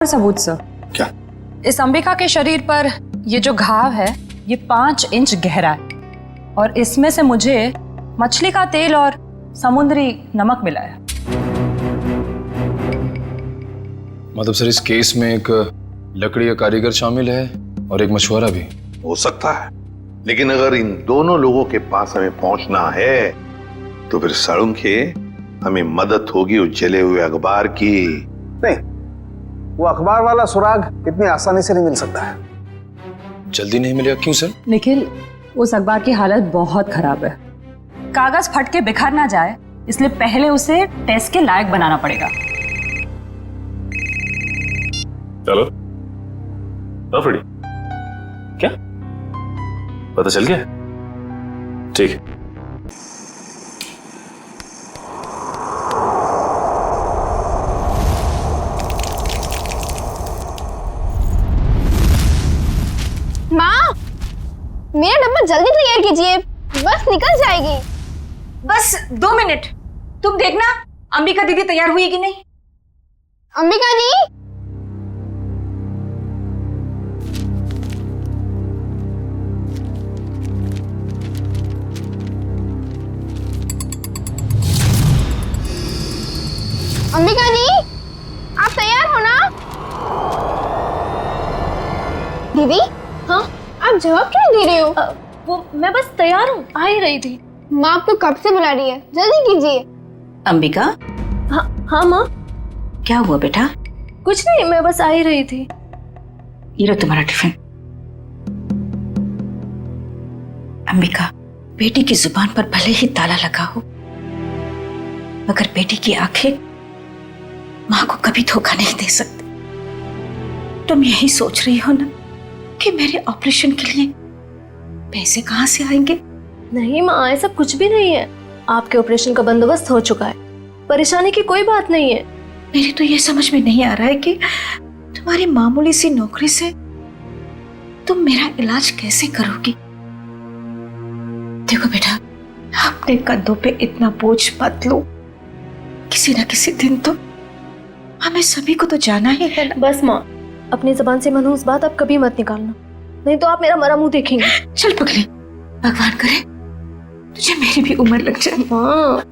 सबूत सर। क्या? इस अंबिका के शरीर पर ये जो घाव है ये 5 इंच गहरा है और इसमें से मुझे मछली का तेल और समुद्री नमक मिला है। मतलब सर इस केस में एक लकड़ी का कारीगर शामिल है और एक मछुआरा भी। हो सकता है, लेकिन अगर इन दोनों लोगों के पास हमें पहुंचना है तो फिर साळुंखे हमें मदद होगी उस जले हुए अखबार की। नहीं, वो अखबार वाला सुराग इतनी आसानी से नहीं मिल सकता है। जल्दी नहीं मिलेगा? क्यों सर? निखिल, उस अखबार की हालत बहुत खराब है। कागज फट के बिखर ना जाए इसलिए पहले उसे टेस्ट के लायक बनाना पड़ेगा। चलो फ्रेडी, क्या पता चल गया? ठीक है। माँ, मेरा डब्बा जल्दी तैयार कीजिए, बस निकल जाएगी। बस 2 मिनट, तुम देखना अंबिका दीदी तैयार हुई कि नहीं। अंबिका दी, अंबिका दी, आप तैयार हो ना? दीदी, हाँ, आप जवाब क्यों दे रहे हो? वो मैं बस तैयार हूँ, आ ही रही थी। माँ आपको कब से बुला रही है, जल्दी कीजिए। अंबिका? हाँ माँ। क्या हुआ बेटा? कुछ नहीं, मैं बस आ ही रही थी। ये लो तुम्हारा टिफिन। अंबिका, बेटी की जुबान पर भले ही ताला लगा हो मगर बेटी की आंखें माँ को कभी धोखा नहीं दे सकती। तुम यही सोच रही हो ना कि मेरे ऑपरेशन के लिए पैसे कहाँ से आएंगे? नहीं माँ, ऐसा कुछ भी नहीं है। आपके ऑपरेशन का बंदोबस्त हो चुका है, परेशानी की कोई बात नहीं है। मेरी तो ये समझ में नहीं आ रहा है कि तुम्हारी मामूली सी नौकरी से तुम मेरा इलाज कैसे करोगी। देखो बेटा, अपने कंधों पे इतना बोझ मत लो। किसी ना किसी दिन तो हमें सभी को तो जाना ही है ना। बस माँ, अपनी जबान से मनहूस बात आप कभी मत निकालना, नहीं तो आप मेरा मरा मुंह देखेंगे। चल पगली, भगवान करे तुझे मेरी भी उम्र लग जाए। हाँ।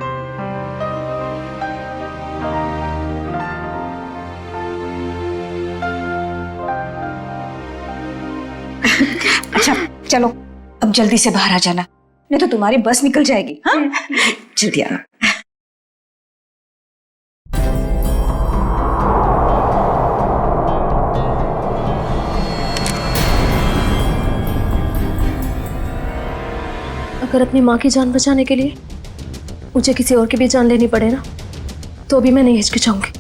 अच्छा चलो, अब जल्दी से बाहर आ जाना, नहीं तो तुम्हारी बस निकल जाएगी। हाँ, जल्दी आना। अगर अपनी माँ की जान बचाने के लिए मुझे किसी और की भी जान लेनी पड़े ना, तो भी मैं नहीं हिचकिचाऊंगी।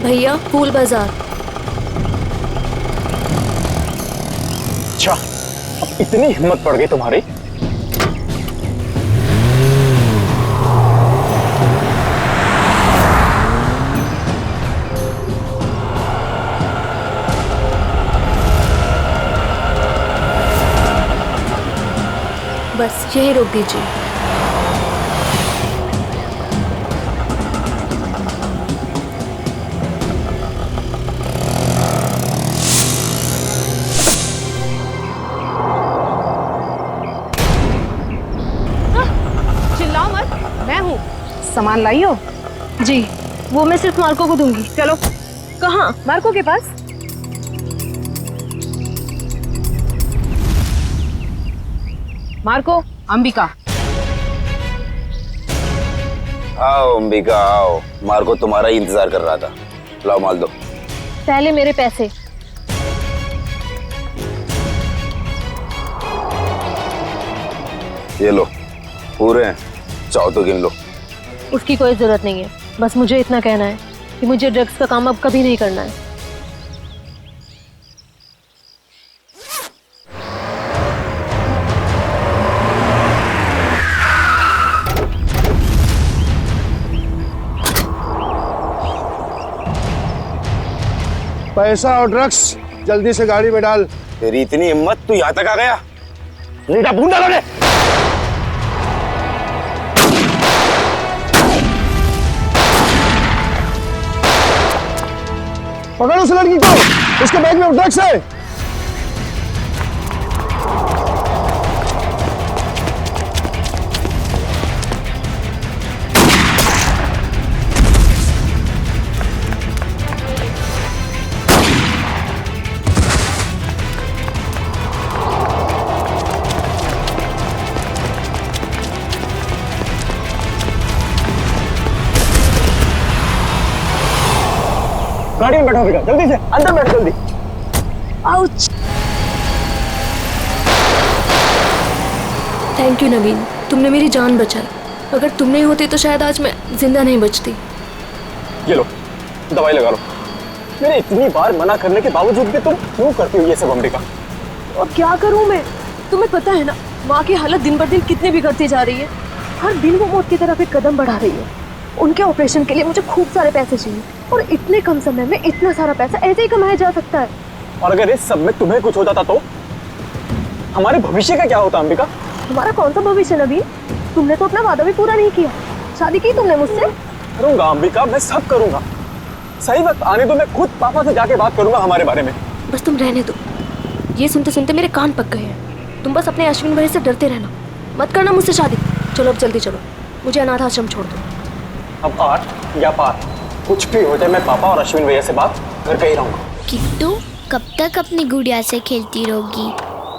भैया, फूल बाजार। अच्छा, अब इतनी हिम्मत पड़ गई तुम्हारी? बस यही रोक दीजिए। चिल्लाओ मत, मैं हूँ। सामान लाई हो? जी, वो मैं सिर्फ मार्को को दूंगी। चलो। कहाँ? मार्को के पास? मार्को, अंबिका। आओ अंबिका आओ, मार्को तुम्हारा ही इंतजार कर रहा था। लाओ माल दो। पहले मेरे पैसे। ये लो, पूरे हैं, चाहो तो गिन लो। उसकी कोई जरूरत नहीं है, बस मुझे इतना कहना है कि मुझे ड्रग्स का काम अब कभी नहीं करना है। पैसा और ड्रग्स जल्दी से गाड़ी में डाल। तेरी इतनी हिम्मत, तू यहाँ तक आ गया? रीटा ढूंढ डालो ने। पकड़ उस लड़की को, उसके बैग में ड्रग्स है। गाड़ी में बैठो बेटा, जल्दी से अंदर बैठो जल्दी। आउच। थैंक यू नवीन, तुमने मेरी जान बचाई। अगर तुम नहीं होते तो शायद आज मैं जिंदा नहीं बचती। ये लो, दवाई लगा लो। मैंने इतनी बार मना करने के बावजूद भी तुम क्यों करती हो ये सब अंबिका? और क्या करूं मैं? तुम्हें पता है ना, माँ की हालत दिन बर दिन कितनी बिगड़ती जा रही है। हर दिन वो मौत की तरफ एक कदम बढ़ा रही है। उनके ऑपरेशन के लिए मुझे खूब सारे पैसे चाहिए, और इतने कम समय में इतना सारा पैसा ऐसे ही कमाया जा सकता है। और अगर इस सब में तुम्हें कुछ हो जाता तो हमारे भविष्य का क्या होता अंबिका? तुम्हारा कौन सा भविष्य नवीन? तुमने तो अपना वादा भी पूरा नहीं किया। शादी की तुमने मुझसे? करूंगा अंबिका, मैं सब करूंगा। सही वक्त आने दो, मैं खुद पापा से जाके बात करूंगा हमारे बारे में। बस तुम रहने दो। ये सुनते सुनते मेरे कान पक गए हैं। तुम बस अपने अश्विन भाई से डरते रहना, मत करना मुझसे शादी। चलो अब जल्दी चलो, मुझे अनाथ आश्रम छोड़ दो। अब 8 या पार कुछ भी हो जाए, मैं पापा और अश्विन भैया से बात करके ही रहूंगा। किट्टू, कब तक अपनी गुड़िया से खेलती रहोगी?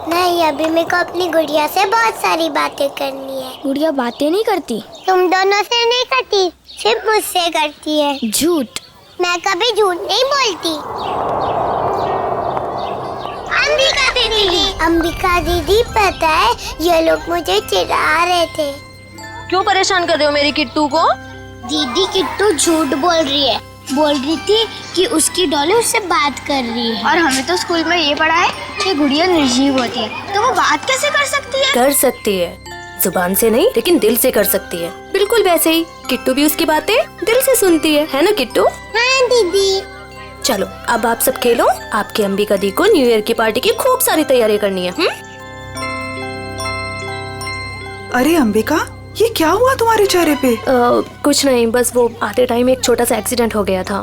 नहीं, अभी मेरे को अपनी गुड़िया से बहुत सारी बातें करनी है। गुड़िया बातें नहीं करती? तुम दोनों से नहीं करती, सिर्फ मुझसे करती है। झूठ। मैं कभी झूठ नहीं बोलती। अंबिका दीदी, पता है ये लोग मुझे चिढ़ा रहे थे। क्यों परेशान कर रहे हो मेरी किट्टू को? दीदी, किट्टू झूठ बोल रही है। बोल रही थी कि उसकी डॉली उससे बात कर रही है। और हमें तो स्कूल में ये पढ़ा है कि गुड़िया निर्जीव होती है, तो वो बात कैसे कर सकती है? कर सकती है, जुबान से नहीं लेकिन दिल से कर सकती है। बिल्कुल वैसे ही किट्टू भी उसकी बातें दिल से सुनती है ना किट्टू? हाँ दीदी। चलो अब आप सब खेलो। आपकी अंबिका दी को न्यू ईयर की पार्टी की खूब सारी तैयारी करनी है। अरे अंबिका, ये क्या हुआ तुम्हारे चेहरे पे? कुछ नहीं, बस वो आते टाइम एक छोटा सा एक्सीडेंट हो गया था।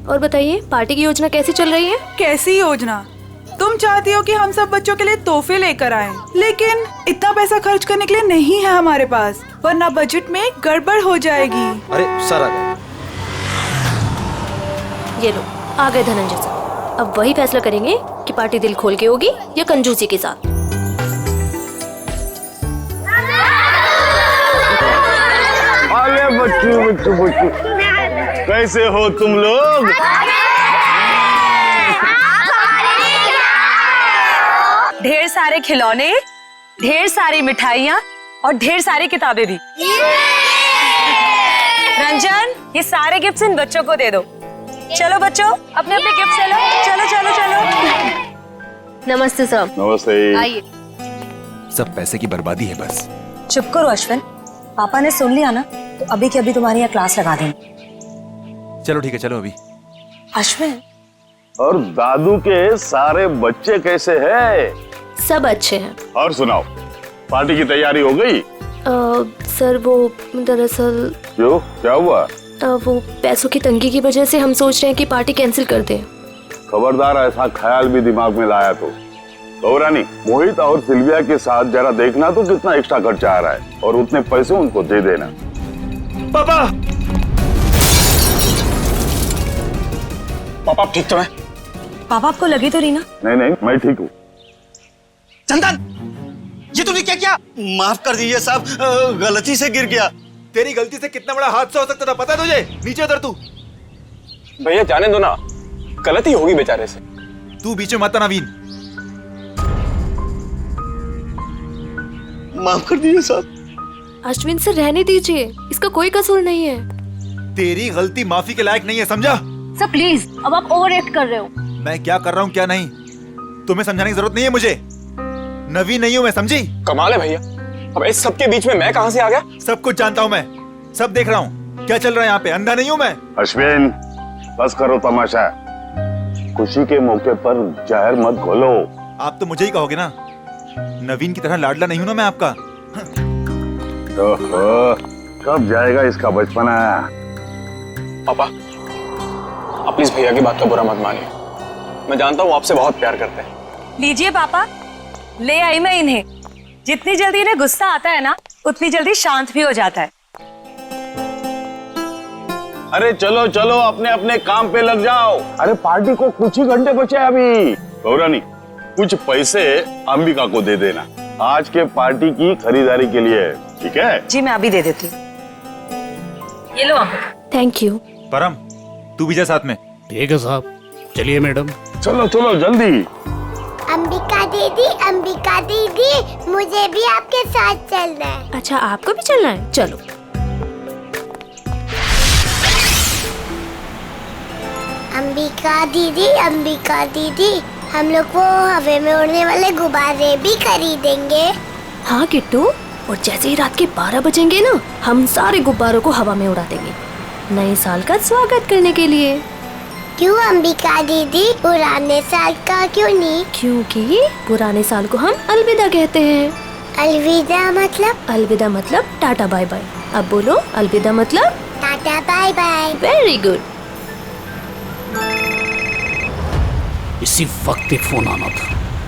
और बताइए, पार्टी की योजना कैसी चल रही है? कैसी योजना? तुम चाहती हो कि हम सब बच्चों के लिए तोहफे लेकर आएं, लेकिन इतना पैसा खर्च करने के लिए नहीं है हमारे पास, वरना बजट में गड़बड़ हो जाएगी। अरे सर आ गए। ये लो, आ गए धनंजय सर। अब वही फैसला करेंगे कि पार्टी दिल खोल के होगी या कंजूसी के साथ। अरे बच्चू, कैसे हो तुम लोग? ढेर सारे खिलौने, ढेर सारी मिठाइयाँ और ढेर सारी किताबें भी। रंजन, ये सारे गिफ्ट्स इन बच्चों को दे दो। चलो बच्चों, अपने अपने गिफ्ट ले लो। चलो चलो चलो। नमस्ते सर। नमस्ते। आइए। सब पैसे की बर्बादी है बस। चुप करो अश्विन, पापा ने सुन लिया ना तो अभी के अभी तुम्हारी यहाँ क्लास लगा देंगे। चलो ठीक है, चलो अभी। अश्विन, और दादू के सारे बच्चे कैसे हैं? सब अच्छे हैं। और सुनाओ, पार्टी की तैयारी हो गई? सर वो दरअसल क्यों, क्या हुआ? वो पैसों की तंगी की वजह से हम सोच रहे हैं कि पार्टी कैंसिल कर दें। खबरदार ऐसा ख्याल भी दिमाग में लाया तो गौरानी, मोहित और सिल्विया के साथ जरा देखना तो कितना एक्स्ट्रा खर्चा आ रहा है, और उतने पैसे उनको दे देना। पापा, पापा ठीक तो है? पापा आपको लगी तो नहीं ना? नहीं, मैं ठीक हूँ। चंदन, ये तूने क्या किया? माफ कर दीजिए साहब, गलती से गिर गया। तेरी गलती से कितना बड़ा हादसा हो सकता था पता है तुझे? नीचे उतर तू। भैया जाने दो ना, गलती होगी बेचारे से। तू बीच में मत आना नवीन। माफ कर दीजिए साहब। अश्विन से रहने दीजिए, इसका कोई कसूर नहीं है। तेरी गलती माफी के लायक नहीं है, समझा? सर प्लीज, अब आप ओवर एक्ट कर रहे हो। मैं क्या कर रहा हूँ क्या नहीं, तुम्हें समझाने की जरूरत नहीं है मुझे। नवीन नहीं हूँ मैं, समझी? कमाल है भैया, अब इस सब के बीच में मैं कहां से आ गया? सब कुछ जानता हूँ मैं, सब देख रहा हूँ क्या चल रहा है यहाँ पे। अंधा नहीं हूँ मैं। अश्विन, बस करो तमाशा। खुशी के मौके पर जहर मत घोलो। आप तो मुझे ही कहोगे ना, नवीन की तरह लाडला नहीं हूं ना मैं आपका। ओहो, कब जाएगा इसका बचपना। पापा, आप प्लीज भैया की बात का बुरा मत मानिए। मैं जानता हूँ आपसे बहुत प्यार करते हैं। लीजिए पापा, ले आई मैं इन्हें। जितनी जल्दी इन्हें गुस्सा आता है ना, उतनी जल्दी शांत भी हो जाता है। अरे चलो चलो, अपने अपने काम पे लग जाओ। अरे पार्टी को कुछ ही घंटे बचे अभी। गौरानी, कुछ पैसे अंबिका को दे देना, आज के पार्टी की खरीदारी के लिए, ठीक है? जी मैं अभी दे देती हूँ। ये लो अंबिका। Thank you. परम, तू भी जा साथ में। ठीक है साहब, चलिए मैडम। चलो चलो जल्दी। अंबिका दीदी, मुझे भी आपके साथ चलना है। अच्छा, आपको भी चलना है? चलो। अंबिका दीदी, हम लोग वो हवा में उड़ने वाले गुब्बारे भी खरीदेंगे। हाँ किट्टू, और जैसे ही रात के 12 बजेंगे ना, हम सारे गुब्बारों को हवा में उड़ा देंगे, नए साल का स्वागत करने के लिए। क्यों अंबिका दीदी, पुराने साल का क्यों नहीं? क्योंकि पुराने साल को हम अलविदा कहते हैं। अलविदा मतलब? अलविदा मतलब टाटा बाय बाय। अब बोलो, अलविदा मतलब? Tata bye bye. Very good. इसी वक्त एक फोन आना था,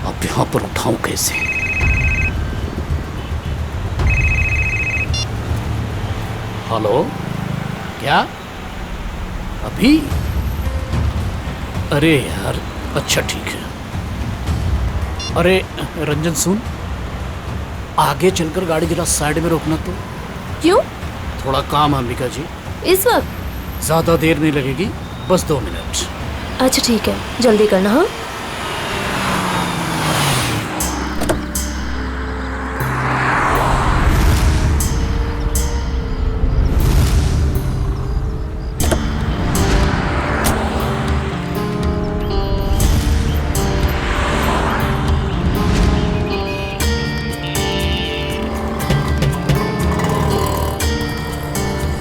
अब यहाँ पर उठाऊं कैसे? हेलो, क्या अभी? अरे यार, अच्छा ठीक है। अरे रंजन सुन, आगे चलकर गाड़ी जरा साइड में रोकना तो। क्यों? थोड़ा काम है अंबिका जी। इस वक्त? ज्यादा देर नहीं लगेगी, बस 2 मिनट। अच्छा ठीक है, जल्दी करना। हाँ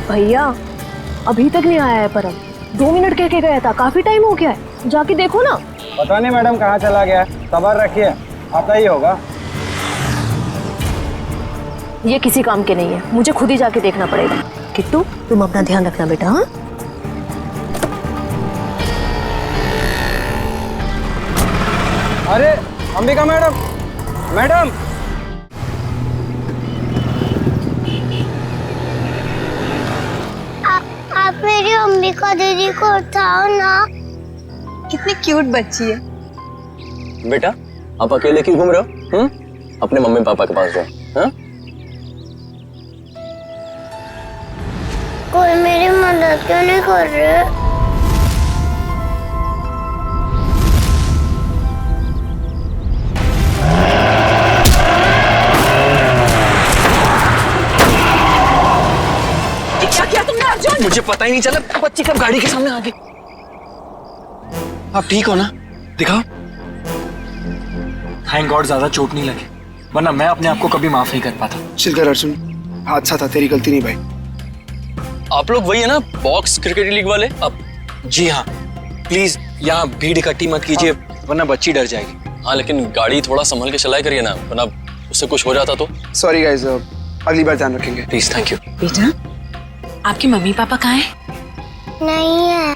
भैया, अभी तक नहीं आया है परम। 2 मिनट कह के गया था, काफी टाइम हो गया है, जाके देखो ना। पता नहीं मैडम कहाँ चला गया, सबर रखिए, आता ही होगा। ये किसी काम के नहीं है, मुझे खुद ही जाके देखना पड़ेगा। किट्टू, तुम अपना ध्यान रखना बेटा। हाँ अरे अंबिका मैडम, मैडम आप मेरी अंबिका दीदी को उठाओ ना। कितनी क्यूट बच्ची है। बेटा, आप अकेले क्यों घूम रहे हो? अपने मम्मी पापा के पास जाओ। हाँ? कोई मेरी मदद क्यों नहीं कर रहे? क्या तुमने अर्जुन? मुझे पता ही नहीं चला, बच्ची कब गाड़ी के सामने आ गई। आप ठीक हो ना? दिखाओ। थैंक गॉड ज्यादा चोट नहीं लगी, वरना मैं अपने आप को कभी माफ नहीं कर पाता। चिल कर अर्जुन, हादसा था, तेरी गलती नहीं भाई। आप लोग वही है ना, बॉक्स क्रिकेट लीग वाले? अब जी हाँ, प्लीज यहाँ भीड़ इकट्ठी मत कीजिए, वरना बच्ची डर जाएगी। हाँ, लेकिन गाड़ी थोड़ा संभल के चलाया करिए ना, वरना उससे कुछ हो जाता तो। सॉरी गाइस, अगली बार ध्यान रखेंगे। Please, thank you. बेटा, आपके मम्मी पापा कहाँ हैं? नहीं है।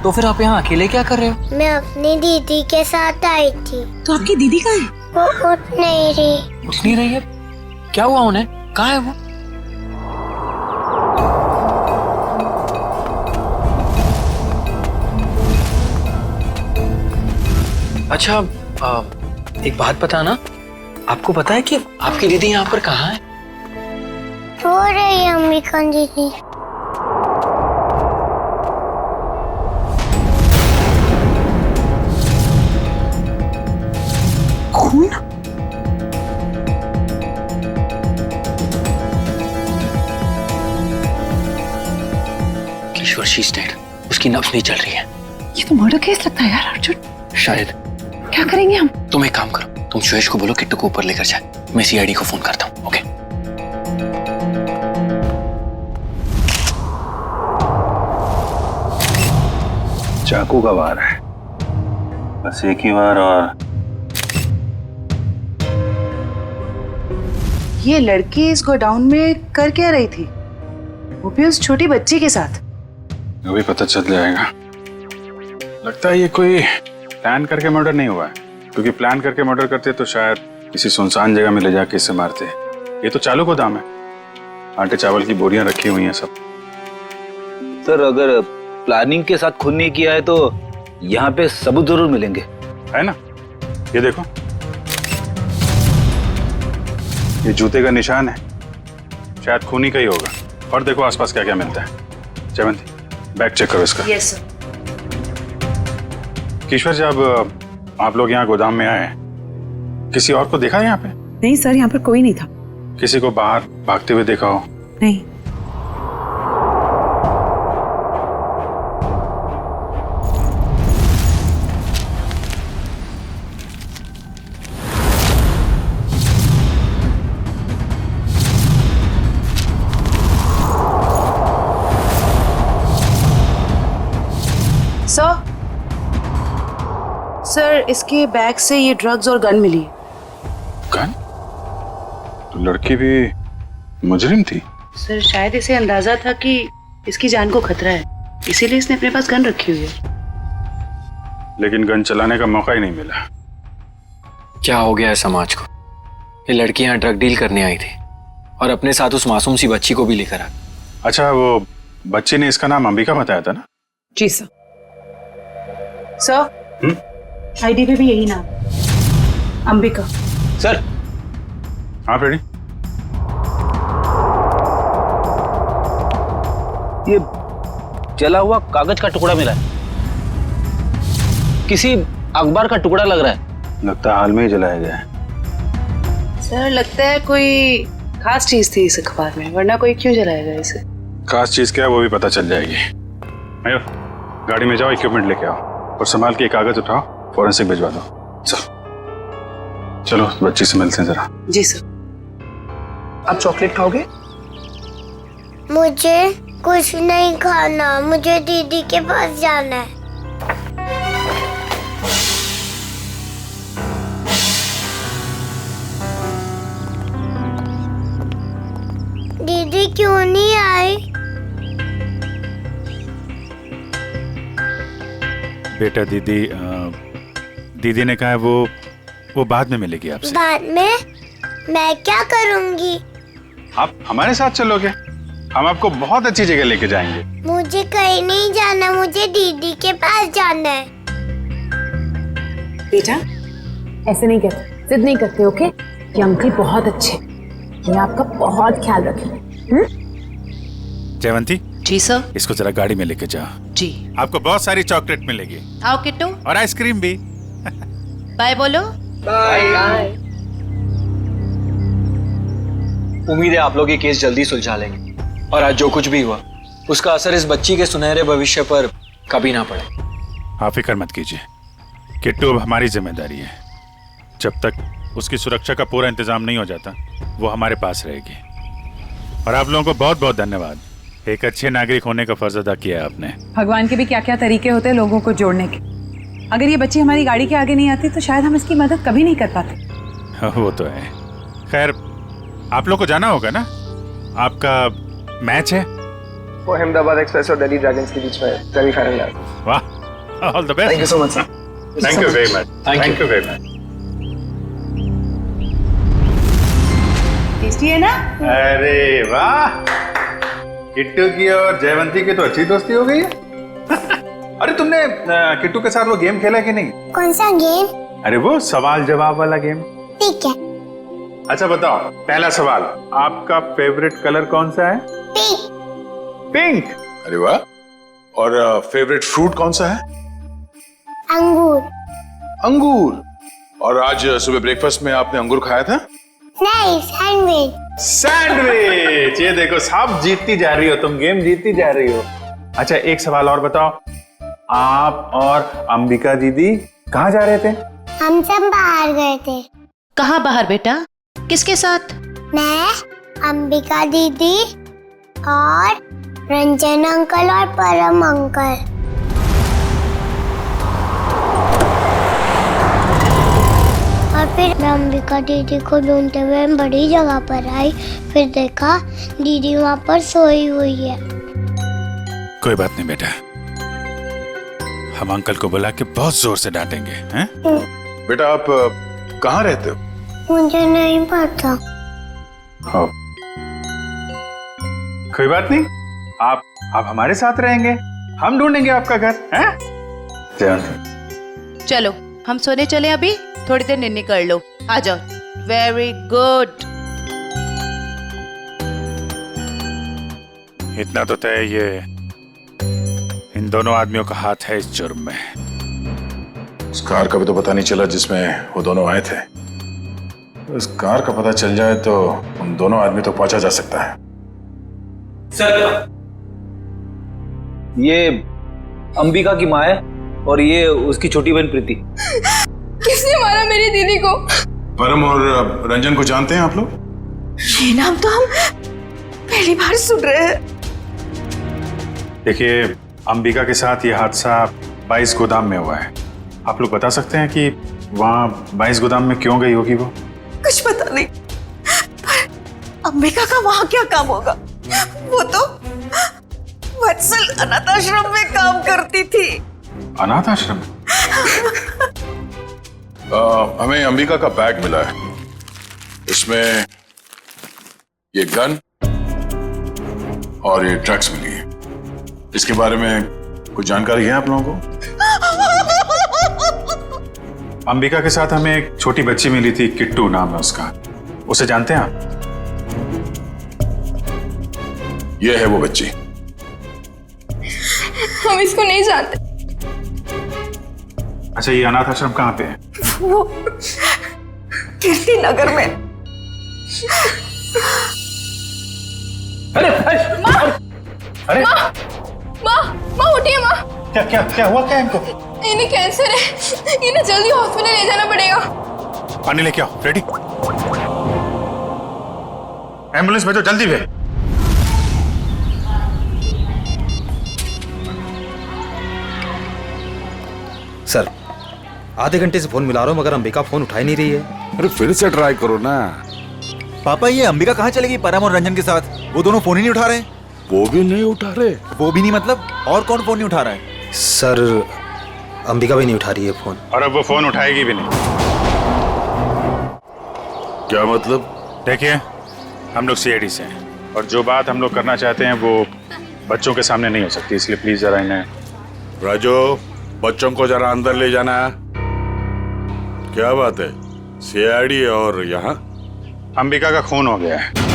तो फिर आप यहाँ अकेले क्या कर रहे हो? मैं अपनी दीदी के साथ आई थी। तो आपकी दीदी कहाँ है? वो उठ नहीं रही। उठ नहीं रही है? क्या हुआ उन्हें? कहाँ है वो? अच्छा, एक बात बताना, आपको पता है कि आपकी दीदी यहाँ पर कहाँ है? रो रही है अंबिका दीदी। खून? किशोर, शी इज डेड। उसकी नब्ज नहीं चल रही है। ये तो मर्डर केस लगता है यार अर्जुन। शायद। क्या करेंगे हम? तुम एक काम करो, तुम सुयश को बोलो किट्टू को ऊपर लेकर जाए, मैं सीआईडी को फोन करता हूँ। ओके? चाकू का वार है, बस एक ही बार और ये लड़की इस गोडाउन में कर क्या रही थी, वो भी उस छोटी बच्ची के साथ? वो भी पता चल जाएगा। लगता है ये कोई प्लान करके मर्डर नहीं हुआ है, क्योंकि प्लान करके मर्डर करते तो शायद किसी सुनसान जगह में ले जाके इसे मारते। ये तो चालू गोदाम है, आटे चावल की बोरियां रखी हुई हैं सब। सर अगर प्लानिंग के साथ खून नहीं किया है तो यहाँ पे सबूत जरूर मिलेंगे, है ना? ये देखो, ये जूते का निशान है, शायद खूनी का ही होगा। और देखो आसपास क्या क्या मिलता है। जयवंती, बैग चेक करो इसका। Yes sir. किशोर, जब आप लोग यहाँ गोदाम में आए, किसी और को देखा यहाँ पे? नहीं सर, यहाँ पर कोई नहीं था। किसी को बाहर भागते हुए देखा हो? नहीं। सर, इसके बैग से ये ड्रग्स और गन मिली। गन? तो लड़की भी मुजरिम थी? सर, शायद इसे अंदाजा था कि इसकी जान को खतरा है, इसीलिए इसने अपने पास गन रखी हुई है। लेकिन गन चलाने का मौका ही नहीं मिला। क्या हो गया है समाज को? ये लड़की यहाँ ड्रग डील करने आई थी और अपने साथ उस मासूम सी बच्ची को भी लेकर आ। अच्छा, वो बच्ची ने इसका नाम अंबिका बताया था ना? जी सर। सर, आईडी पे भी यही नाम, अंबिका। सर। हाँ फ्रेडी। ये जला हुआ कागज का टुकड़ा मिला है, किसी अखबार का टुकड़ा लग रहा है। लगता है हाल में ही जलाया गया है। सर, लगता है कोई खास चीज थी इस अखबार में, वरना कोई क्यों जलाएगा इसे? खास चीज क्या है वो भी पता चल जाएगी। मयूर, गाड़ी में जाओ, इक्विपमेंट लेके आओ और संभाल के कागज उठाओ, फॉरेंसिक भिजवा दो। चलो बच्ची से मिलते हैं जरा। जी सर। आप चॉकलेट खाओगे? मुझे कुछ नहीं खाना, मुझे दीदी के पास जाना है। दीदी क्यों नहीं आई? बेटा, दीदी ने कहा है वो बाद में मिलेगी आपसे। बाद में? मैं क्या करूंगी? आप हमारे साथ चलोगे, हम आपको बहुत अच्छी जगह लेके जाएंगे। मुझे कहीं नहीं जाना, मुझे दीदी के पास जाना है। बेटा, ऐसे नहीं करते, जिद नहीं करते, ओके? ये अंकल बहुत अच्छे, ये आपका बहुत ख्याल रखेंगे। जयवंती। जी सर। इसको जरा गाड़ी में लेके जाओ। जी। आपको बहुत सारी चॉकलेट मिलेगी। आओ किट्टू। और आइसक्रीम भी। बाय बोलो। बाय। उम्मीद है आप लोग ये केस जल्दी सुलझा लेंगे और आज जो कुछ भी हुआ उसका असर इस बच्ची के सुनहरे भविष्य पर कभी ना पड़े। आप फिक्र मत कीजिए, किट्टू अब हमारी जिम्मेदारी है। जब तक उसकी सुरक्षा का पूरा इंतजाम नहीं हो जाता वो हमारे पास रहेगी। और आप लोगों को बहुत बहुत धन्यवाद, एक अच्छे नागरिक होने का फर्ज अदा किया है आपने। भगवान के भी क्या क्या तरीके होते हैं लोगों को जोड़ने के। अगर ये बच्ची हमारी गाड़ी के आगे नहीं आती तो शायद हम इसकी मदद कभी नहीं कर पाते। वो तो है। खैर, आप लोग को जाना होगा ना, आपका मैच है। वो अहमदाबाद एक्सप्रेस और दिल्ली ड्रैगन्स के बीच में सेमीफाइनल है। वाह, all the best. Thank you so much sir. Thank you very much. Thank you very much. Tasty है ना? अरे वाह, किट्टू की और जयवंती की तो अच्छी दोस्ती हो गई है। अरे तुमने किट्टू के साथ वो गेम खेला कि नहीं? कौन सा गेम? अरे वो सवाल जवाब वाला गेम। ठीक है। अच्छा बताओ, पहला सवाल, आपका फेवरेट कलर कौन सा है? पिंक। पिंक? अरे वाह। और फेवरेट फ्रूट कौन सा है? अंगूर। अंगूर। और आज सुबह ब्रेकफास्ट में आपने अंगूर खाया था? नहीं, सैंडविच। सैंडविच। ये देखो, सब जीतती जा रही हो तुम, गेम जीतती जा रही हो। अच्छा, एक सवाल और बताओ, आप और अंबिका दीदी कहाँ जा रहे थे? हम सब बाहर गए थे। कहाँ बाहर बेटा? किसके साथ? मैं, अंबिका दीदी और रंजन अंकल और परम अंकल। फिर मैं अंबिका दीदी को ढूंढते हुए बड़ी जगह पर आई, फिर देखा दीदी वहाँ पर सोई हुई है। कोई बात नहीं बेटा, हम अंकल को बुला के बहुत जोर से डांटेंगे, हैं? बेटा आप कहाँ रहते हो? मुझे नहीं पता। हाँ। कोई बात नहीं, आप हमारे साथ रहेंगे, हम ढूंढेंगे आपका घर, हैं? चलो हम सोने चले, अभी थोड़ी देर निन्नी कर लो, आ जाओ। Very good. इतना तो तय, ये इन दोनों आदमियों का हाथ है इस जुर्म में। उस कार का भी तो पता नहीं चला जिसमें वो दोनों आए थे। उस कार का पता चल जाए तो उन दोनों आदमी तो पहुंचा जा सकता है। सर, ये अंबिका की माँ है और ये उसकी छोटी बहन प्रीति। किसने मारा मेरी दीदी को? परम और रंजन को जानते हैं आप लोग? ये नाम तो हम पहली बार सुन रहे हैं। देखिए, अंबिका के साथ ये हादसा 22 गोदाम में हुआ है। आप लोग बता सकते हैं कि वहाँ 22 गोदाम में क्यों गई होगी वो? कुछ पता नहीं, पर अंबिका का वहाँ क्या काम होगा? वो तो वत्सल अनाथ आश्रम में काम करती थी। अनाथ आश्रम? हमें अंबिका का बैग मिला है, इसमें ये गन और ये ड्रग्स मिली है। इसके बारे में कुछ जानकारी है आप लोगों को? अंबिका के साथ हमें एक छोटी बच्ची मिली थी, किट्टू नाम है उसका। उसे जानते हैं आप? ये है वो बच्ची। हम इसको नहीं जानते। अच्छा, ये अनाथ आश्रम कहाँ पे है? वो कीर्ति नगर में। अरे अरे माँ उठिए माँ। क्या हुआ क्या इनको? इन्हें कैंसर है, इन्हें जल्दी हॉस्पिटल ले जाना पड़ेगा। पानी लेके आओ, रेडी? एम्बुलेंस भेजो जल्दी भेज। सर, आधे घंटे से फोन मिला रहा हूँ मगर अंबिका फोन उठा ही नहीं रही है। अरे फिर से ट्राई करो ना। पापा, ये अंबिका कहाँ चलेगी परम और रंजन के साथ? वो दोनों फोन ही नहीं उठा रहे। वो भी नहीं उठा रहे? वो भी नहीं मतलब और कौन फोन नहीं उठा रहा है? सर, अंबिका भी नहीं उठा रही है फोन। और अब वो फोन उठाएगी भी नहीं। क्या मतलब? देखिए, हम लोग सीआईडी से हैं और जो बात हम लोग करना चाहते हैं वो बच्चों के सामने नहीं हो सकती, इसलिए प्लीज जरा इन्हें। राजू, बच्चों को जरा अंदर ले जाना। क्या बात है? सीआईडी और यहाँ अंबिका का खून हो गया है।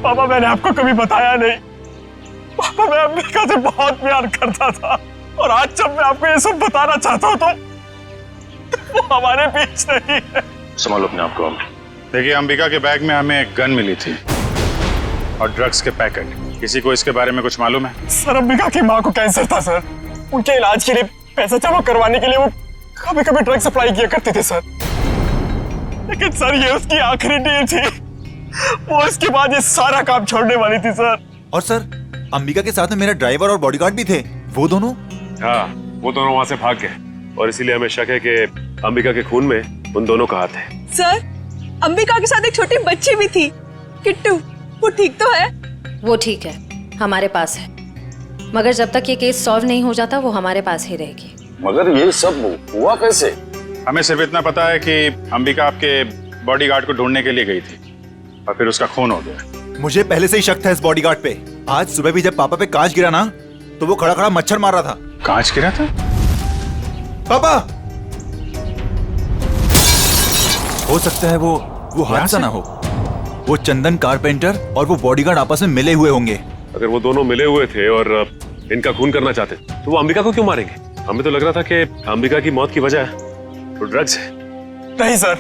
पापा, मैंने आपको कभी बताया नहीं। पापा, मैं अंबिका से बहुत प्यार करता था और आज जब मैं आपको ये सब बताना चाहता हूँ तो वो हमारे बीच नहीं है। संभालो अपने आप को। देखिए, अंबिका के बैग में हमें एक गन मिली थी और ड्रग्स के पैकेट। किसी को इसके बारे में कुछ मालूम है? सर, अंबिका की माँ को कैंसर था सर। उनके इलाज के लिए पैसा जमा करवाने के लिए वो कभी कभी ड्रग सप्लाई किया करते थे सर। लेकिन सर, ये उसकी आखिरी डील थी। वो इसके बाद ये सारा काम छोड़ने वाली थी सर। और सर, अंबिका के साथ में मेरा ड्राइवर और बॉडीगार्ड भी थे। वो दोनों? हाँ, वो दोनों वहाँ से भाग गए और इसीलिए हमें शक है कि अंबिका के खून में उन दोनों का हाथ है। सर, अंबिका के साथ एक छोटी बच्ची भी थी, किट्टू। वो ठीक तो है? वो ठीक है, हमारे पास है, मगर जब तक ये केस सॉल्व नहीं हो जाता वो हमारे पास ही रहेगी। मगर ये सब हुआ कैसे? हमें सिर्फ इतना पता है कि अंबिका आपके बॉडीगार्ड को ढूंढने के लिए गई थी और फिर उसका खून हो गया। मुझे पहले से ही शक था इस बॉडीगार्ड पे। आज सुबह भी जब पापा पे कांच गिरा ना, तो वो खड़ा खड़ा मच्छर मार रहा था। कांच गिरा था? पापा, हो सकता है वो हादसा ना हो। वो चंदन कारपेंटर और वो बॉडीगार्ड आपस में मिले हुए होंगे। अगर वो दोनों मिले हुए थे और इनका खून करना चाहते तो वो अंबिका को क्यों मारेंगे? हमें तो लग रहा था कि अंबिका की मौत की वजह तो ड्रग्स है। नहीं सर,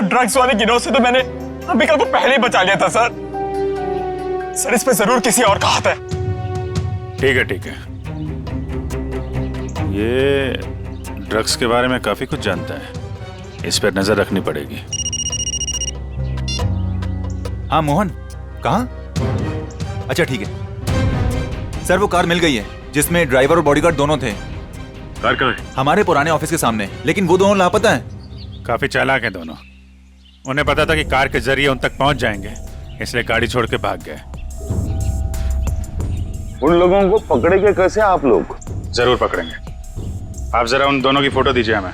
ड्रग्स वाले गिरोह से तो मैंने अंबिका को पहले ही बचा लिया था सर। सर, इस पे जरूर किसी और का हाथ है। ठीक है। ये ड्रग्स के बारे में काफी कुछ जानता है, इस पर नजर रखनी पड़ेगी। हाँ मोहन, कहाँ? अच्छा ठीक है। सर वो कार मिल गई है जिसमें ड्राइवर और बॉडीगार्ड दोनों थे। कार कहाँ है? हमारे पुराने ऑफिस के सामने, लेकिन वो दोनों लापता हैं। काफी चालाक हैं दोनों। उन्हें पता था कि कार के जरिए उन तक पहुंच जाएंगे, इसलिए गाड़ी छोड़ के भाग गए। उन लोगों को पकड़ेंगे कैसे आप लोग? जरूर पकड़ेंगे। आप जरा उन दोनों की फोटो दीजिए हमें।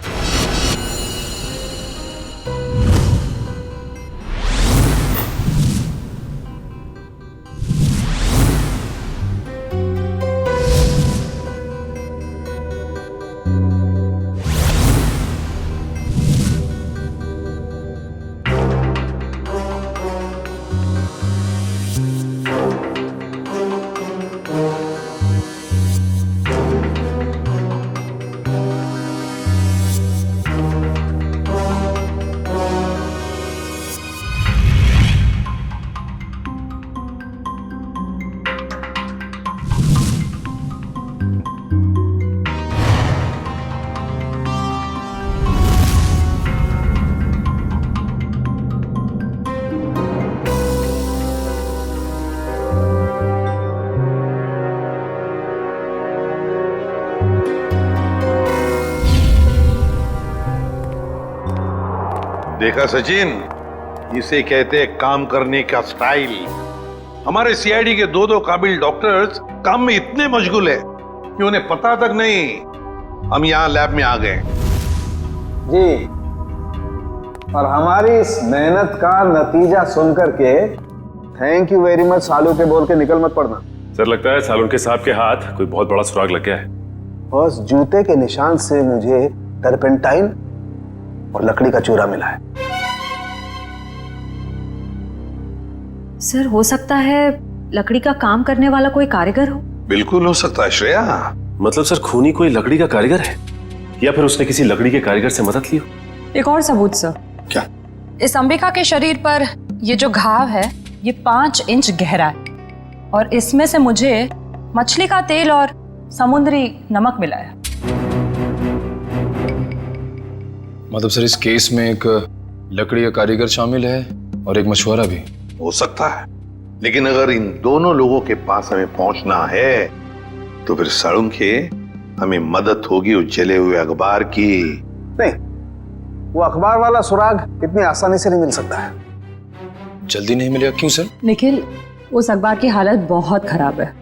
देखा सचिन, इसे कहते हैं काम करने का स्टाइल। हमारे सीआईडी के दो काबिल डॉक्टर्स काम में इतने मशगूल है कि उन्हें पता तक नहीं हम यहाँ लैब में आ गए। जी, और हमारी इस मेहनत का नतीजा सुनकर के थैंक यू वेरी मच सालू के बोल के निकल मत पड़ना। सर लगता है सालुन के साहब के हाथ कोई बहुत बड़ा सुराग लग गया है। बस जूते के निशान से मुझे टर्पेंटाइन और लकड़ी का चूरा मिला है। सर हो सकता है लकड़ी का काम करने वाला कोई कारीगर हो। बिल्कुल हो सकता है श्रेया। मतलब सर खूनी कोई लकड़ी का कारीगर है या फिर उसने किसी लकड़ी के कारीगर से मदद ली हो? एक और सबूत सर। क्या? इस अंबिका के शरीर पर ये जो घाव है ये 5 इंच गहरा है और इसमें से मुझे मछली का तेल और समुद्री नमक मिला है। मतलब सर इस केस में एक लकड़ी का कारीगर शामिल है और एक मछुआरा भी हो सकता है, लेकिन अगर इन दोनों लोगों के पास हमें पहुंचना है तो फिर साळुंखे हमें मदद होगी उस जले हुए अखबार की। नहीं, वो अखबार वाला सुराग इतनी आसानी से नहीं मिल सकता है। जल्दी नहीं मिलेगा? क्यों सर? निखिल, उस अखबार की हालत बहुत खराब है।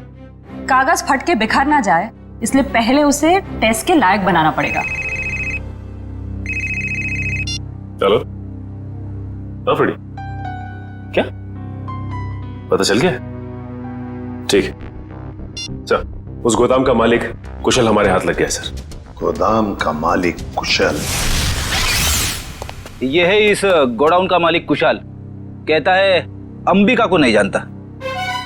कागज फट के बिखर ना जाए इसलिए पहले उसे टेस्ट के लायक बनाना पड़ेगा। चलो। फ्रेडी, क्या पता चल गया? ठीक है, चल। उस गोदाम का मालिक कुशल हमारे हाथ लग गया सर। गोदाम का मालिक कुशल? ये है इस गोडाउन का मालिक कुशल। कहता है अंबिका को नहीं जानता।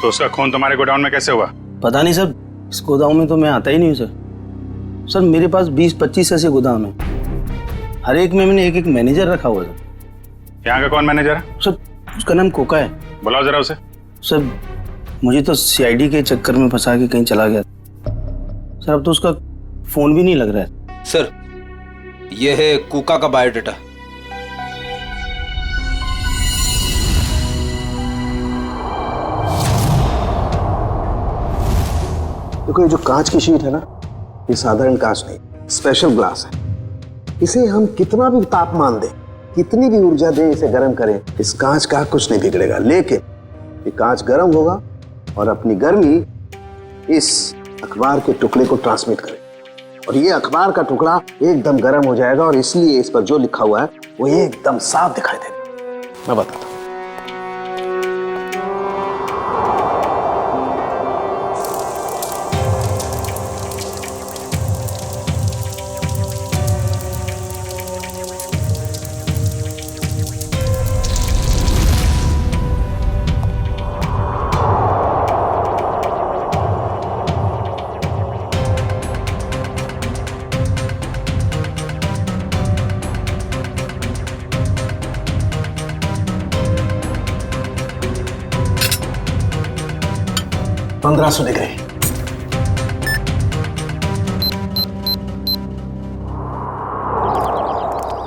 तो उसका खून तुम्हारे गोडाउन में कैसे हुआ? पता नहीं सर, इस गोदाम में तो मैं आता ही नहीं हूँ सर। सर मेरे पास 20-25 ऐसे गोदाम है, हर एक में मैंने एक मैनेजर रखा हुआ है। यहाँ का कौन मैनेजर है? सर उसका नाम कोका है। बुलाओ जरा उसे। सर मुझे तो सीआईडी के चक्कर में फंसा के कहीं चला गया सर, अब तो उसका फोन भी नहीं लग रहा है। सर ये है कुका का बायोडाटा। देखो, ये जो कांच की शीट है ना, ये साधारण कांच नहीं, स्पेशल ग्लास है। इसे हम कितना भी तापमान दें, कितनी भी ऊर्जा दें, इसे गर्म करें, इस कांच का कुछ नहीं बिगड़ेगा। लेकिन ये कांच गर्म होगा और अपनी गर्मी इस अखबार के टुकड़े को ट्रांसमिट करेगा और ये अखबार का टुकड़ा एकदम गर्म हो जाएगा और इसलिए इस पर जो लिखा हुआ है वो एकदम साफ दिखाई देगा। मैं बताता हूँ। $1500 डिग्री।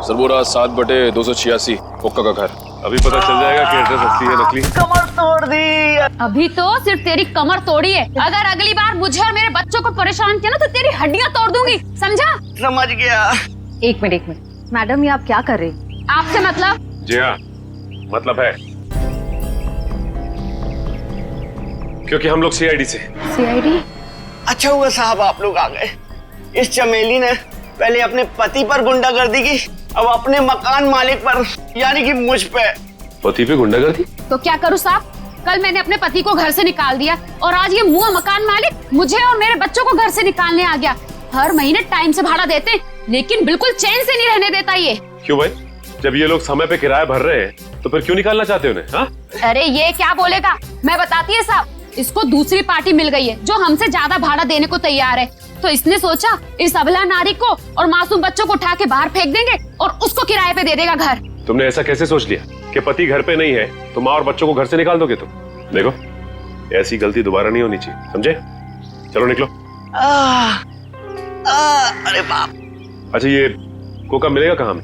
सर वो रहा 7/286 कोका का घर। अभी पता चल जाएगा कि एड्रेस असली है नकली। कमर तोड़ दी। अभी तो सिर्फ तेरी कमर तोड़ी है, अगर अगली बार मुझे और मेरे बच्चों को परेशान किया ना तो तेरी हड्डियां तोड़ दूंगी, समझा? समझ गया। एक मिनट मैडम, ये आप क्या कर रही? आपसे मतलब? जी हाँ, मतलब है, क्योंकि हम लोग सीआईडी से। सीआईडी? अच्छा हुआ साहब आप लोग आ गए। इस चमेली ने पहले अपने पति पर गुंडागर्दी की, अब अपने मकान मालिक पर, यानी कि मुझ पे। पति पे गुंडागर्दी? तो क्या करूँ साहब? कल मैंने अपने पति को घर से निकाल दिया और आज ये मुआ मकान मालिक मुझे और मेरे बच्चों को घर से निकालने आ गया। हर महीने टाइम से भाड़ा देते लेकिन बिल्कुल चैन से नहीं रहने देता ये। क्यों भाई? जब ये लोग समय पे किराया भर रहे हैं तो फिर क्यों निकालना चाहते हो उन्हें? हाँ? अरे ये क्या बोलेगा, मैं बताती है साहब, इसको दूसरी पार्टी मिल गई है जो हमसे ज्यादा भाड़ा देने को तैयार है। तो इसने सोचा इस अबला नारी को और मासूम बच्चों को उठा के बाहर फेंक देंगे और उसको किराए पे दे देगा घर। तुमने ऐसा कैसे सोच लिया कि पति घर पे नहीं है तो माँ और बच्चों को घर से निकाल दोगे तुम? देखो, ऐसी गलती दोबारा नहीं होनी चाहिए, समझे? चलो निकलो। अरे बाप। अच्छा, ये कोका मिलेगा कहाँ में?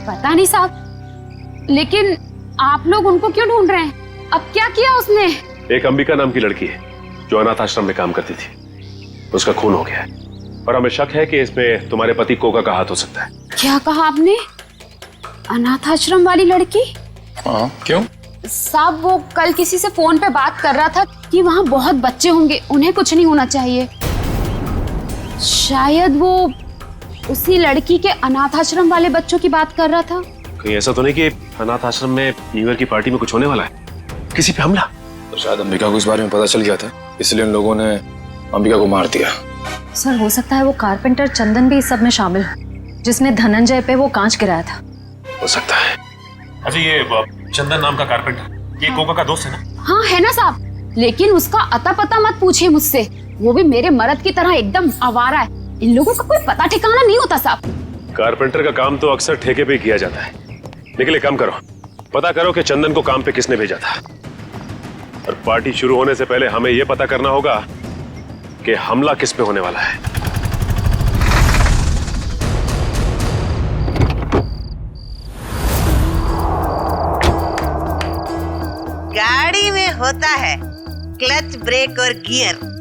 पता नहीं साहब, लेकिन आप लोग उनको क्यों ढूंढ रहे हैं? अब क्या किया उसने? एक अंबिका नाम की लड़की है जो अनाथ आश्रम में काम करती थी, उसका खून हो गया है और हमें शक है कि इसमें तुम्हारे पति कोका का हाथ हो सकता है। क्या कहा आपने? अनाथ आश्रम वाली लड़की? हाँ, क्यों? साहब वो कल किसी से फोन पे बात कर रहा था कि वहाँ बहुत बच्चे होंगे, उन्हें कुछ नहीं होना चाहिए। शायद वो उसी लड़की के अनाथ आश्रम वाले बच्चों की बात कर रहा था। कहीं ऐसा तो नहीं कि अनाथ आश्रम में न्यू ईयर की पार्टी में कुछ होने वाला है, किसी पे हमला? तो शायद अंबिका को इस बारे में पता चल गया था, इसलिए उन लोगों ने अंबिका को मार दिया। सर हो सकता है वो कारपेंटर चंदन भी इस सब में शामिल हो, जिसने धनंजय पे वो कांच गिराया था। हो सकता है। अच्छा, ये चंदन नाम का कारपेंटर, ये कोका का दोस्त है ना? हाँ है ना साहब, लेकिन उसका अता पता मत पूछिए मुझसे, वो भी मेरे मर्द की तरह एकदम आवारा है। इन लोगों का कोई पता ठिकाना नहीं होता साहब। कारपेंटर का काम तो अक्सर ठेके पे किया जाता है, लेकिन एक काम करो, पता करो कि चंदन को काम पे किसने भेजा था, और पार्टी शुरू होने से पहले हमें यह पता करना होगा कि हमला किस पे होने वाला है। गाड़ी में होता है क्लच, ब्रेक और गियर।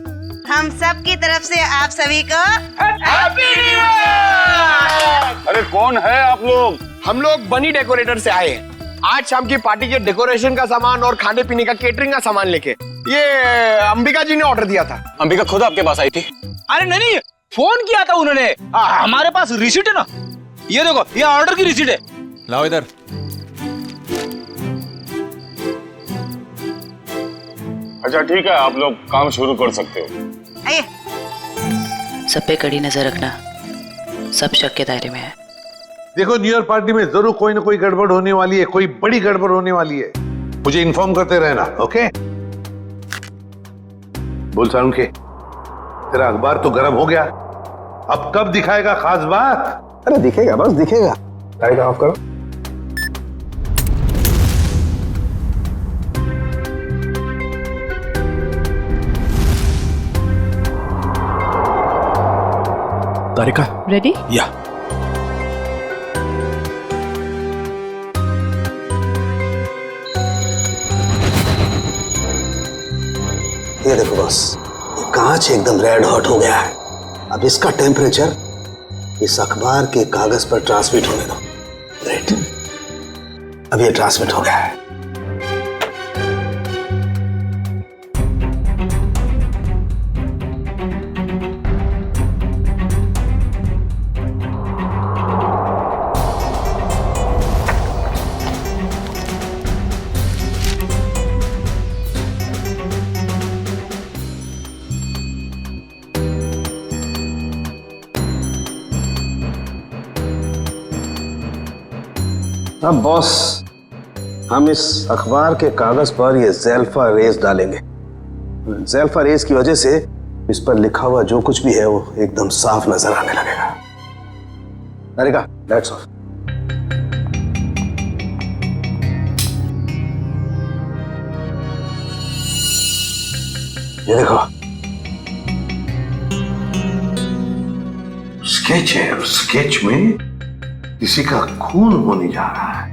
हम सब की तरफ से आप सभी को हैप्पी न्यू ईयर। अरे कौन है आप लोग? हम लोग बनी डेकोरेटर से आए हैं आज शाम की पार्टी के डेकोरेशन का सामान और खाने पीने का केटरिंग का सामान लेके। ये अंबिका जी ने ऑर्डर दिया था। अंबिका खुद आपके पास आई थी? अरे नहीं, फोन किया था उन्होंने। हमारे पास रिसीट है ना, ये देखो, ये ऑर्डर की रिसीट है। लाओ इधर। अच्छा ठीक है, आप लोग काम शुरू कर सकते हो। सब पे कड़ी नजर रखना, सब शक के दायरे में है। देखो, न्यू ईयर पार्टी में जरूर कोई ना कोई गड़बड़ होने वाली है, कोई बड़ी गड़बड़ होने वाली है। मुझे इन्फॉर्म करते रहना, ओके? बोल सारुण के, तेरा अखबार तो गर्म हो गया, अब कब दिखाएगा खास बात? अरे दिखेगा, बस दिखेगा। लाइट ऑफ करो। तारिका रेडी? या। ये देखो बस, ये कांच एकदम रेड हॉट हो गया है। अब इसका टेम्परेचर इस अखबार के कागज पर ट्रांसमिट होने दो। ग्रेट, अब ये ट्रांसमिट हो गया है। अब बॉस, हम इस अखबार के कागज पर ये ज़ेल्फा रेस डालेंगे। ज़ेल्फा रेस की वजह से इस पर लिखा हुआ जो कुछ भी है वो एकदम साफ नजर आने लगेगा। तारिका, दैट्स ऑल। ये देखो, स्केच है और स्केच में किसी का खून होने जा रहा है।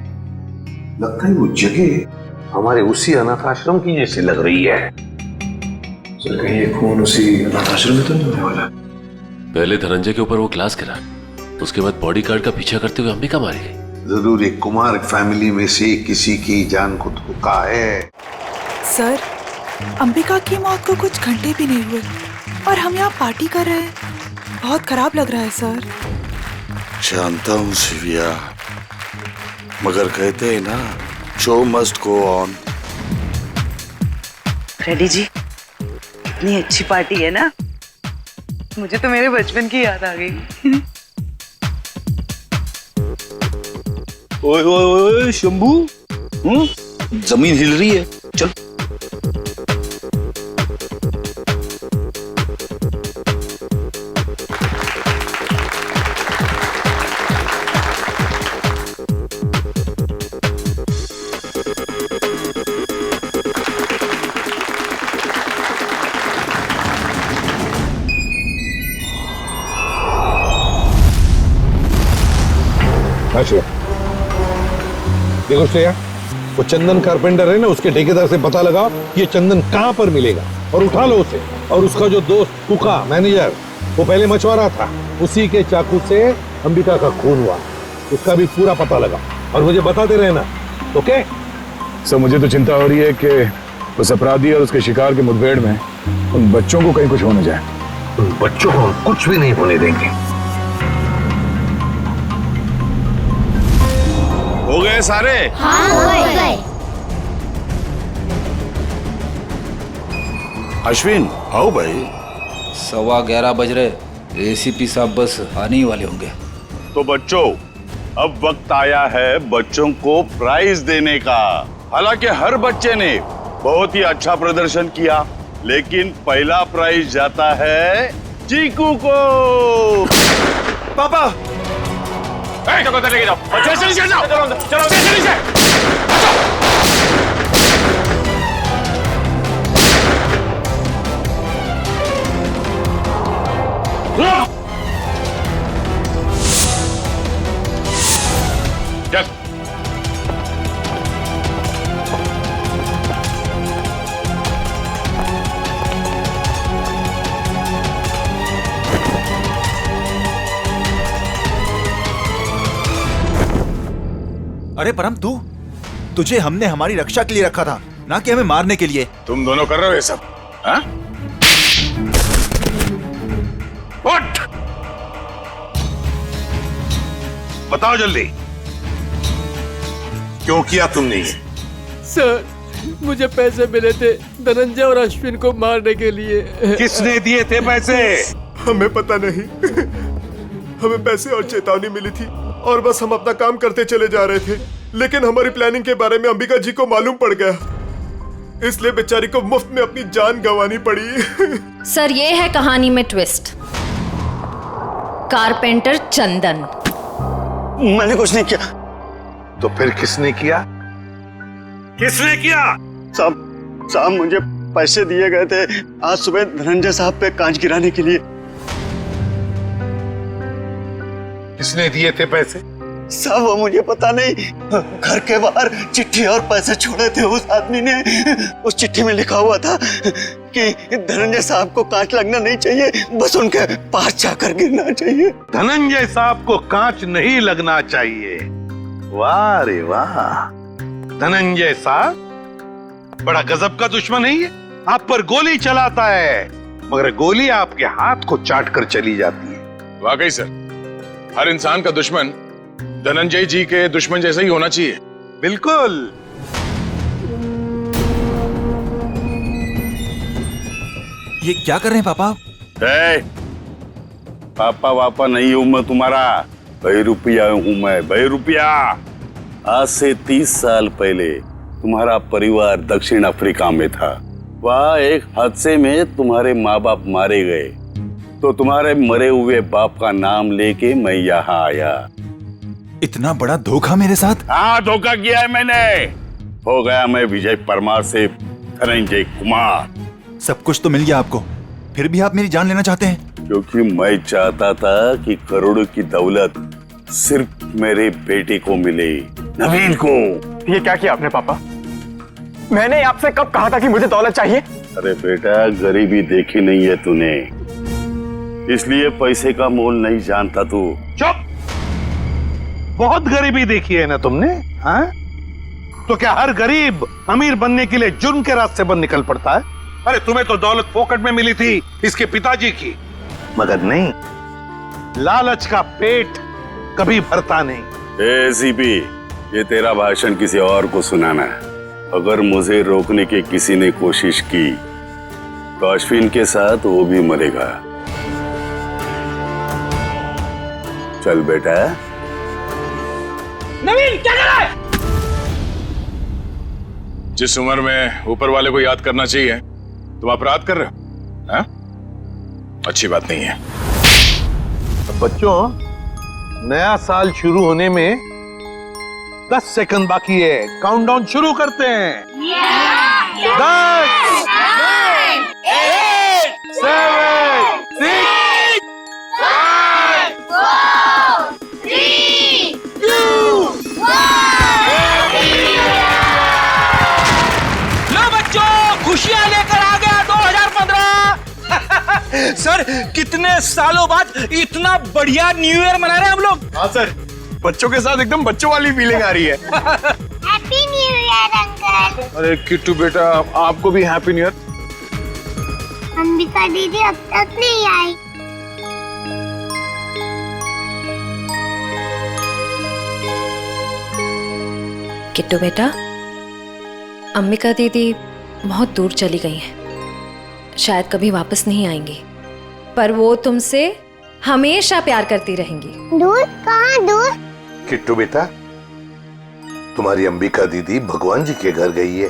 लगता है वो जगह हमारे उसी अनाथ आश्रम की जैसी लग रही है। सर कहीं ये खून उसी अनाथ आश्रम में तो नहीं होने वाला? पहले धनंजय के ऊपर वो ग्लास गिरा, उसके बाद बॉडीगार्ड का पीछा करते हुए अंबिका मारी गई। जरूर एक कुमार फैमिली में से किसी की जान को धोखा है। सर, अंबिका की मौत को कुछ घंटे भी नहीं हुए और हम यहाँ पार्टी कर रहे हैं। बहुत खराब लग रहा है सर। जानता हूँ शिविया, मगर कहते हैं ना, show must go on. Freddie ji, कितनी अच्छी पार्टी है ना, मुझे तो मेरे बचपन की याद आ गई। ओए ओए ओए शंभू, जमीन हिल रही है, चल। देखो श्रेया, वो चंदन कारपेंटर है ना, उसके ठेकेदार से पता लगाओ ये चंदन कहाँ पर मिलेगा और उठा लो उसे। और उसका जो दोस्त कुका मैनेजर, वो पहले मछुआरा था, उसी के चाकू से अंबिका का खून हुआ, उसका भी पूरा पता लगा और मुझे बताते रहना, ओके? सर मुझे तो चिंता हो रही है कि उस अपराधी और उसके शिकार के मुठभेड़ में उन बच्चों को कहीं कुछ होने जाए। उन बच्चों को हम कुछ भी नहीं होने देंगे। हो गए सारे? हाँ, हो गए। अश्विन, आओ भाई। 11:15 बज रहे, एसीपी साहब बस आने ही वाले होंगे। तो बच्चों, अब वक्त आया है बच्चों को प्राइज देने का। हालांकि हर बच्चे ने बहुत ही अच्छा प्रदर्शन किया, लेकिन पहला प्राइज जाता है चीकू को। पापा, लेके जाओ, चलो चलो अरे परम, तुझे हमने हमारी रक्षा के लिए रखा था, ना कि हमें मारने के लिए। तुम दोनों कर रहे हो ये सब, हाँ? उठ! बताओ जल्दी, क्यों किया तुमने ये? सर, मुझे पैसे मिले थे धनंजय और अश्विन को मारने के लिए। किसने दिए थे पैसे? हमें पता नहीं। हमें पैसे और चेतावनी मिली थी और बस हम अपना काम करते चले जा रहे थे, लेकिन हमारी प्लानिंग के बारे में अंबिका जी को मालूम पड़ गया, इसलिए बेचारी को मुफ्त में अपनी जान गंवानी पड़ी। सर, ये है कहानी में ट्विस्ट। कारपेंटर चंदन। मैंने कुछ नहीं किया। तो फिर किसने किया? किसने किया? साहब मुझे पैसे दिए गए थे आज सुबह धनंजय साहब पे कांच गिराने के लिए। किसने दिए थे पैसे? साहब वो मुझे पता नहीं, घर के बाहर चिट्ठी और पैसे छोड़े थे उस आदमी ने। उस चिट्ठी में लिखा हुआ था कि धनंजय साहब को कांच लगना नहीं चाहिए, बस उनके पास जाकर गिरना चाहिए। धनंजय साहब को कांच नहीं लगना चाहिए। वाह रे वाह, धनंजय साहब बड़ा गजब का दुश्मन है ये। आप पर गोली चलाता है, मगर गोली आपके हाथ को चाट कर चली जाती है। वाकई सर, हर इंसान का दुश्मन धनंजय जी के दुश्मन जैसा ही होना चाहिए। बिल्कुल। ये क्या कर रहे हैं पापा? पापा वापा नहीं हूं मैं तुम्हारा, बहरूपिया हूं मैं, बहरूपिया। आज से 30 साल पहले तुम्हारा परिवार दक्षिण अफ्रीका में था। वहाँ एक हादसे में तुम्हारे माँ बाप मारे गए, तो तुम्हारे मरे हुए बाप का नाम लेके मैं यहाँ आया। इतना बड़ा धोखा मेरे साथ? हाँ, धोखा किया है मैंने। हो गया मैं विजय परमार से धनंजय कुमार। सब कुछ तो मिल गया आपको, फिर भी आप मेरी जान लेना चाहते हैं? क्योंकि मैं चाहता था कि करोड़ों की दौलत सिर्फ मेरे बेटे को मिले, नवीन को। ये क्या किया आपने पापा? मैंने आपसे कब कहा था कि मुझे दौलत चाहिए? अरे बेटा, गरीबी देखी नहीं है तूने, इसलिए पैसे का मोल नहीं जानता तू। चुप! बहुत गरीबी देखी है ना तुमने, हाँ? तो क्या हर गरीब अमीर बनने के लिए जुर्म के रास्ते पर निकल पड़ता है? अरे तुम्हें तो दौलत फोकट में मिली थी इसके पिताजी की, मगर नहीं, लालच का पेट कभी भरता नहीं। ए सीपी, ये तेरा भाषण किसी और को सुनाना है। अगर मुझे रोकने की किसी ने कोशिश की तो अश्विन के साथ वो भी मरेगा। चल बेटा। नवीन क्या कर रहा है? जिस उम्र में ऊपर वाले को याद करना चाहिए तुम अपराध कर रहे हो, हाँ? अच्छी बात नहीं है। बच्चों, नया साल शुरू होने में 10 सेकंड बाकी है। काउंटडाउन शुरू करते हैं। 10, 9, 8, 7, 6, 5, 4, 3, 2, 1। लो बच्चों, खुशियां लेकर आ गया 2015। सर, कितने सालों बाद इतना बढ़िया न्यू ईयर मना रहे हैं हम लोग। हाँ सर, बच्चों के साथ एकदम बच्चों वाली फीलिंग आ रही है। Happy new year uncle. अरे किट्टू बेटा, आपको भी हैप्पी न्यू ईयर। अंबिका दीदी अब तक नहीं आई। किट्टू बेटा, अंबिका दीदी बहुत दूर चली गई हैं, शायद कभी वापस नहीं आएंगी, पर वो तुमसे हमेशा प्यार करती रहेंगी। दूर? कहाँ दूर? किट्टू बेटा, तुम्हारी अंबिका दीदी भगवान जी के घर गई है।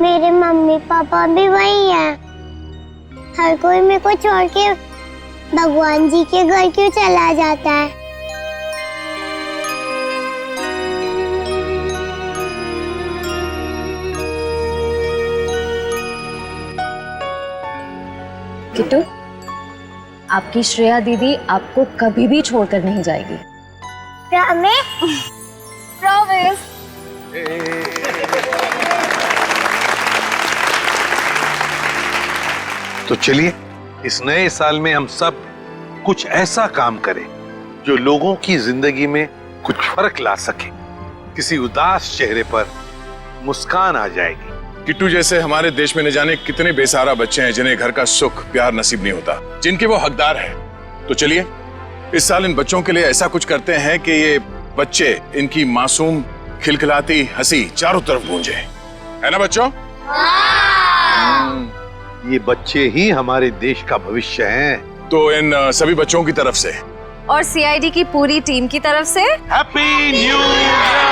मेरे मम्मी पापा भी वही हैं। हर कोई मेरे को छोड़ के भगवान जी के घर क्यों चला जाता है? किट्टू, आपकी श्रेया दीदी आपको कभी भी छोड़कर नहीं जाएगी। प्रॉमिस। तो चलिए, इस नए साल में हम सब कुछ ऐसा काम करें जो लोगों की जिंदगी में कुछ फर्क ला सके। किसी उदास चेहरे पर मुस्कान आ जाएगी। किट्टू जैसे हमारे देश में न जाने कितने बेसहारा बच्चे हैं जिन्हें घर का सुख प्यार नसीब नहीं होता, जिनके वो हकदार हैं। तो चलिए, इस साल इन बच्चों के लिए ऐसा कुछ करते हैं कि ये बच्चे, इनकी मासूम खिलखिलाती हंसी चारों तरफ गूंजे, है ना बच्चों? ये बच्चे ही हमारे देश का भविष्य हैं। तो इन सभी बच्चों की तरफ से और सीआईडी की पूरी टीम की तरफ से हैप्पी न्यू ईयर।